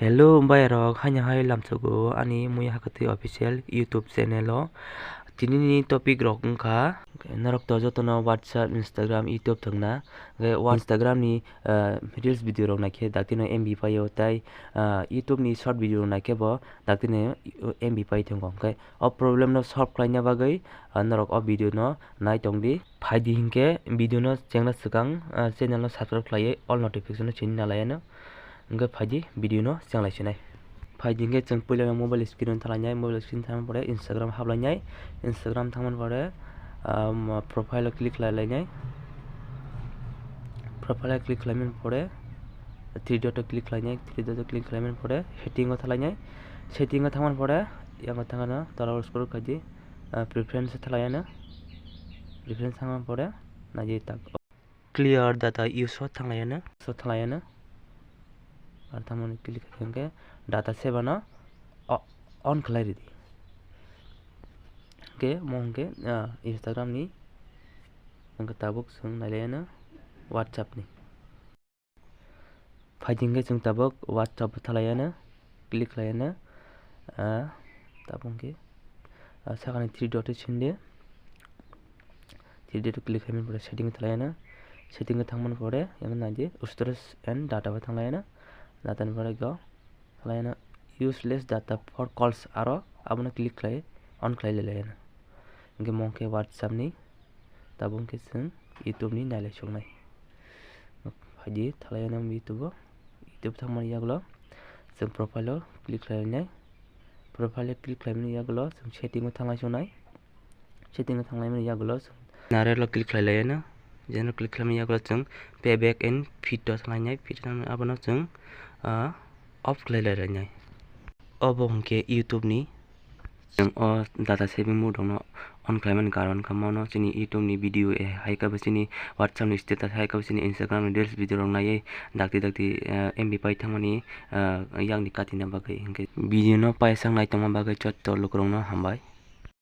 Hello, mbay rok hanya hai lamsogo ani mui hakati official YouTube channel o tini ni topic rok ungkha narok to joto no WhatsApp, Instagram, YouTube thangna Instagram ni reels video rok naikhe daktino MB payo tai YouTube ni short video rok naikhe bo daktino MB pai thongo kai o problem no solve khlaina bagui narok o video no nai tongdi phaidi hingke video no chengna sikang channel no subscribe khlaiye all notification no chini nalayano Enggak pagi video no siang lai sinai pagi enggak jeng pula mobile screen thalanya mobile screen thaman pore Instagram hablanya Instagram thaman pore profile click lailanya profile click lamin pore 3 dot click lailanya 3 dot click lamin pore setting o thalanya setting o thaman pore yang thangana tala scroll kaji preference thalayana preference thaman pore naji tak clear data use o thanglayana so thanglayana click करके data save ना on कलाई दी के मोंगे Instagram नी अंक Tabuk संग नाले ना WhatsApp नी fighting के संग ताबुक WhatsApp थलाया ना क्लिक लाया ना ताबुक के सागने 3 dot छिंदे 3 dot क्लिक करने पर सेटिंग थलाया ना सेटिंग के थंगमन पड़े yang नाजे storage and data पर थलाया ना data ni pada go lain useless data for calls aro abuna click klai on klai le na nge mongke WhatsApp ni tabung ke sing YouTube ni nai songnai phaji thalai na YouTube thangman yaglo sing profile click klai nai profile click klai ni yaglo sing setting thanglai songnai setting thanglai ni yaglo nare lo click klai le na gen click खालामनाय यागला जों payback and feed थलायनाय feed आबोना जों of खालायलायनाय अब हंके YouTube नि जों data saving mode दङ on खालामनायनि कारन खामनो जोंनि YouTube नि भिडिअ हाय का बसिनि WhatsApp नि स्टेटास हाय का बसिनि Instagram नि reels भिडिअ नायै दाक्ति MB पाइ थांमानि यांनि काटिना बागै भिडिअ न पाइसां नायतमा बागै चट्ट लोकरंनो हामबाय